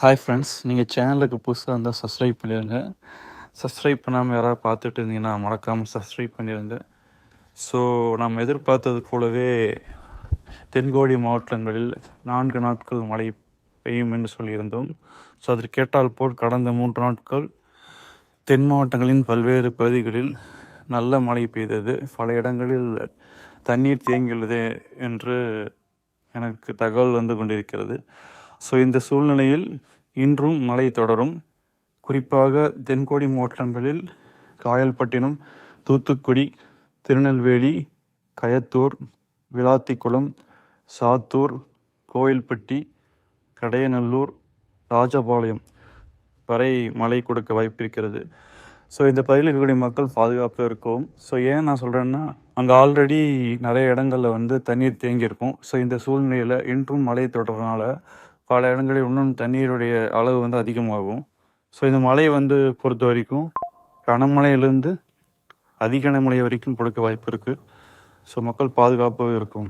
Hi friends, நீங்கள் சேனலுக்கு புதுசாக இருந்தால் சப்ஸ்கிரைப் பண்ணிடுங்க. சப்ஸ்கிரைப் பண்ணாமல் யாராவது பார்த்துட்டு இருந்தீங்கன்னா மறக்காமல் சப்ஸ்கிரைப் பண்ணிடுங்க. ஸோ நம்ம எதிர்பார்த்தது போலவே தென்கோடி மாவட்டங்களில் 4 நாட்கள் மழை பெய்யும் என்று சொல்லியிருந்தோம். ஸோ அதற்கேட்டால் போல் கடந்த 3 நாட்கள் தென் மாவட்டங்களின் பல்வேறு பகுதிகளில் நல்ல மழை பெய்தது. பல இடங்களில் தண்ணீர் தேங்கியுள்ளது என்று எனக்கு தகவல் வந்து கொண்டிருக்கிறது. ஸோ இந்த சூழ்நிலையில் இன்றும் மழை தொடரும். குறிப்பாக தென்கோடி மாவட்டங்களில் காயல்பட்டினம், தூத்துக்குடி, திருநெல்வேலி, கயத்தூர், விளாத்திக்குளம், சாத்தூர், கோயில்பட்டி, கடையநல்லூர், ராஜபாளையம் வரை மழை கொடுக்க வாய்ப்பிருக்கிறது. ஸோ இந்த பகுதியில் இருக்கக்கூடிய மக்கள் பாதுகாப்பாக இருக்கும். ஸோ ஏன் நான் சொல்கிறேன்னா, அங்கே ஆல்ரெடி நிறைய இடங்களில் வந்து தண்ணீர் தேங்கியிருக்கும். ஸோ இந்த சூழ்நிலையில் இன்றும் மழை தொடர்றதுனால பல இடங்களில் இன்னும் தண்ணீருடைய அளவு வந்து அதிகமாகும். ஸோ இந்த மழை வந்து பொறுத்த வரைக்கும் கனமழையிலேருந்து அதிக கனமழை வரைக்கும் கொடுக்க வாய்ப்பு இருக்குது. ஸோ மக்கள் பாதுகாப்பாக இருக்கும்.